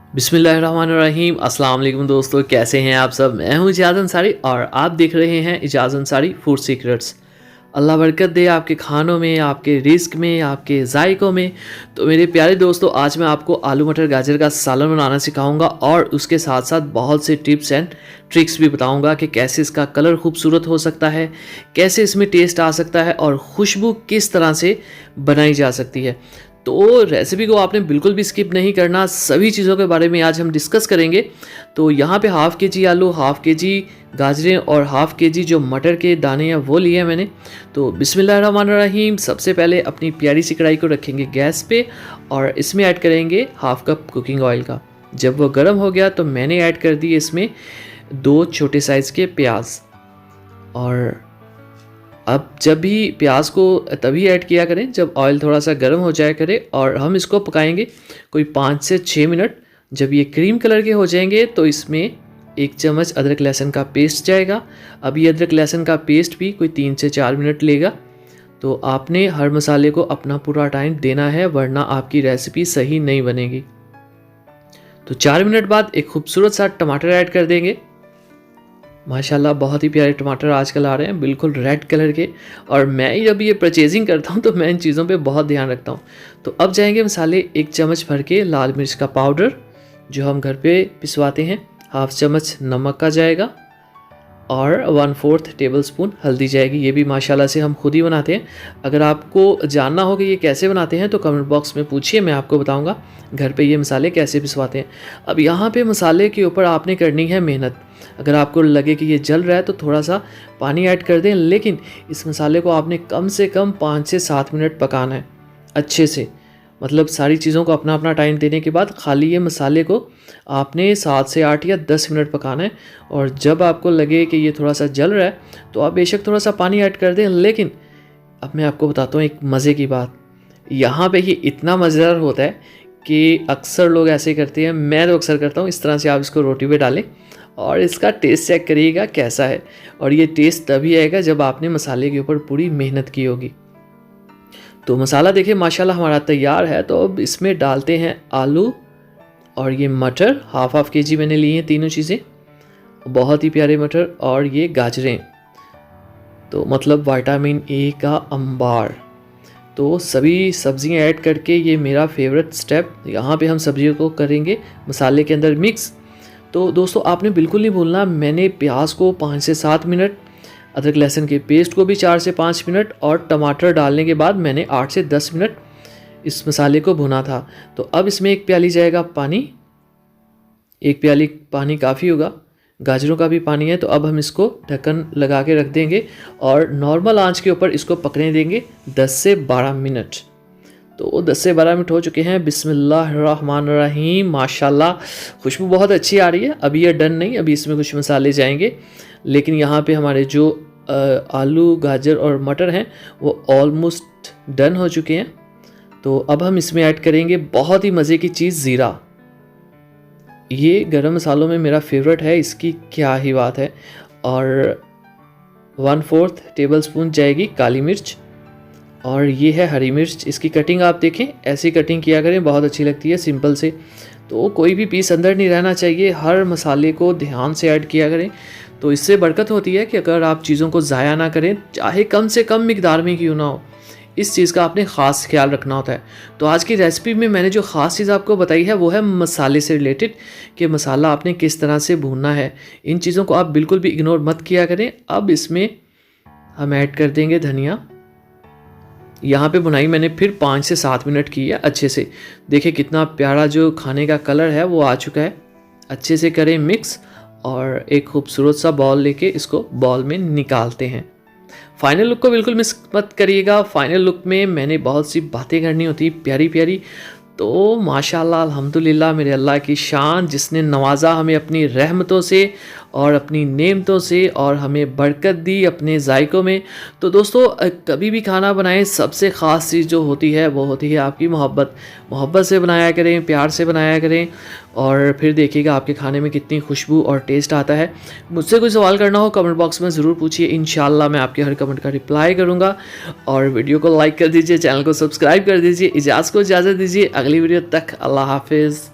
बिस्मिल्लाहिर्रहमानिर्रहीम। अस्सलाम वालेकुम दोस्तों, कैसे हैं आप सब। मैं हूं इजाज़ अंसारी और आप देख रहे हैं इजाज़ अंसारी फूड सीक्रेट्स। अल्लाह बरकत दे आपके खानों में, आपके रिस्क में, आपके जायकों में। तो मेरे प्यारे दोस्तों, आज मैं आपको आलू मटर गाजर का सालन बनाना सिखाऊंगा और उसके साथ साथ बहुत से टिप्स एंड ट्रिक्स भी बताऊंगा कि कैसे इसका कलर खूबसूरत हो सकता है, कैसे इसमें टेस्ट आ सकता है और खुशबू किस तरह से बनाई जा सकती है। तो रेसिपी को आपने बिल्कुल भी स्किप नहीं करना, सभी चीज़ों के बारे में आज हम डिस्कस करेंगे। तो यहाँ पे हाफ़ के जी आलू, हाफ़ के जी गाजरें और हाफ़ के जी जो मटर के दाने हैं वो लिए हैं मैंने। तो बिस्मिल्लाहिर्रहमानिर्रहीम। सबसे पहले अपनी प्यारी सी कढ़ाई को रखेंगे गैस पे और इसमें ऐड करेंगे हाफ़ कप कुकिंग ऑयल का। जब वो गर्म हो गया तो मैंने ऐड कर दिए इसमें 2 छोटे साइज़ के प्याज। और अब जब भी प्याज को तभी ऐड किया करें जब ऑयल थोड़ा सा गर्म हो जाया करे और हम इसको पकाएंगे कोई 5 से 6 मिनट। जब ये क्रीम कलर के हो जाएंगे तो इसमें 1 चम्मच अदरक लहसुन का पेस्ट जाएगा। अब ये अदरक लहसुन का पेस्ट भी कोई 3 से 4 मिनट लेगा। तो आपने हर मसाले को अपना पूरा टाइम देना है, वरना आपकी रेसिपी सही नहीं बनेगी। तो 4 मिनट बाद एक खूबसूरत सा टमाटर ऐड कर देंगे। माशाल्लाह बहुत ही प्यारे टमाटर आजकल आ रहे हैं, बिल्कुल रेड कलर के। और मैं जब ये परचेजिंग करता हूँ तो मैं इन चीज़ों पे बहुत ध्यान रखता हूँ। तो अब जाएंगे मसाले। 1 चम्मच भर के लाल मिर्च का पाउडर जो हम घर पे पिसवाते हैं, हाफ चम्मच नमक का जाएगा और 1/4 टेबल स्पून हल्दी जाएगी। ये भी माशाल्लाह से हम खुद ही बनाते हैं। अगर आपको जानना हो कि ये कैसे बनाते हैं तो कमेंट बॉक्स में पूछिए, मैं आपको बताऊंगा घर पे ये मसाले कैसे पिसवाते हैं। अब यहाँ पे मसाले के ऊपर आपने करनी है मेहनत। अगर आपको लगे कि ये जल रहा है तो थोड़ा सा पानी ऐड कर दें, लेकिन इस मसाले को आपने कम से कम 5 से 7 मिनट पकाना है अच्छे से। मतलब सारी चीज़ों को अपना अपना टाइम देने के बाद खाली ये मसाले को आपने 7 से 8 या 10 मिनट पकाना है। और जब आपको लगे कि ये थोड़ा सा जल रहा है तो आप बेशक थोड़ा सा पानी ऐड कर दें। लेकिन अब मैं आपको बताता हूँ एक मज़े की बात। यहाँ पे ये इतना मज़ेदार होता है कि अक्सर लोग ऐसे करते हैं, मैं तो अक्सर करता हूँ। इस तरह से आप इसको रोटी पे डालें और इसका टेस्ट चेक करिएगा कैसा है। और ये टेस्ट तभी आएगा जब आपने मसाले के ऊपर पूरी मेहनत की होगी। तो मसाला देखिए माशाल्लाह हमारा तैयार है। तो अब इसमें डालते हैं आलू और ये मटर, हाफ के जी मैंने लिए हैं तीनों चीज़ें, बहुत ही प्यारे मटर। और ये गाजरें, तो मतलब विटामिन ए का अंबार। तो सभी सब्जियां ऐड करके ये मेरा फेवरेट स्टेप, यहाँ पे हम सब्जियों को करेंगे मसाले के अंदर मिक्स। तो दोस्तों आपने बिल्कुल नहीं भूलना, मैंने प्याज को 5 से 7 मिनट, अदरक लहसुन के पेस्ट को भी 4 से 5 मिनट और टमाटर डालने के बाद मैंने 8 से 10 मिनट इस मसाले को भुना था। तो अब इसमें 1 प्याली जाएगा पानी, 1 प्याली पानी काफ़ी होगा। गाजरों का भी पानी है। तो अब हम इसको ढक्कन लगा के रख देंगे और नॉर्मल आंच के ऊपर इसको पकने देंगे 10 से 12 मिनट। तो 10 से 12 मिनट हो चुके हैं। बिस्मिल्लाहिर्रहमानिर्रहीम। माशाल्लाह खुशबू बहुत अच्छी आ रही है। अभी ये डन नहीं, अभी इसमें कुछ मसाले जाएंगे। लेकिन यहाँ पे हमारे जो आलू गाजर और मटर हैं वो ऑलमोस्ट डन हो चुके हैं। तो अब हम इसमें ऐड करेंगे बहुत ही मज़े की चीज़, ज़ीरा। ये गरम मसालों में मेरा फेवरेट है, इसकी क्या ही बात है। और 1/4 टेबल स्पून जाएगी काली मिर्च। और ये है हरी मिर्च। इसकी कटिंग आप देखें, ऐसी कटिंग किया करें, बहुत अच्छी लगती है सिंपल से। तो कोई भी पीस अंदर नहीं रहना चाहिए, हर मसाले को ध्यान से ऐड किया करें। तो इससे बरकत होती है कि अगर आप चीज़ों को ज़ाया ना करें, चाहे कम से कम मिकदार में क्यों ना हो, इस चीज़ का आपने ख़ास ख्याल रखना होता है। तो आज की रेसिपी में मैंने जो ख़ास चीज़ आपको बताई है वो है मसाले से रिलेटेड, कि मसाला आपने किस तरह से भूनना है। इन चीज़ों को आप बिल्कुल भी इग्नोर मत किया करें। अब इसमें हम ऐड कर देंगे धनिया। यहाँ पे बुनाई मैंने फिर 5 से 7 मिनट की है अच्छे से। देखिए कितना प्यारा जो खाने का कलर है वो आ चुका है। अच्छे से करें मिक्स और एक खूबसूरत सा बॉल लेके इसको बॉल में निकालते हैं। फाइनल लुक को बिल्कुल मिस मत करिएगा। फाइनल लुक में मैंने बहुत सी बातें करनी होती प्यारी प्यारी। तो माशाल्लाह अल्हम्दुलिल्लाह, मेरे अल्लाह की शान जिसने नवाजा हमें अपनी रहमतों से और अपनी नेमतों से और हमें बरकत दी अपने जायकों में। तो दोस्तों कभी भी खाना बनाएं, सबसे ख़ास चीज़ जो होती है वो होती है आपकी मोहब्बत। मोहब्बत से बनाया करें, प्यार से बनाया करें और फिर देखिएगा आपके खाने में कितनी खुशबू और टेस्ट आता है। मुझसे कोई सवाल करना हो कमेंट बॉक्स में ज़रूर पूछिए, इंशाल्लाह मैं आपके हर कमेंट का रिप्लाई करूँगा। और वीडियो को लाइक कर दीजिए, चैनल को सब्सक्राइब कर दीजिए। इजाज़त को इजाज़त दीजिए, अगली वीडियो तक अल्लाह हाफिज़।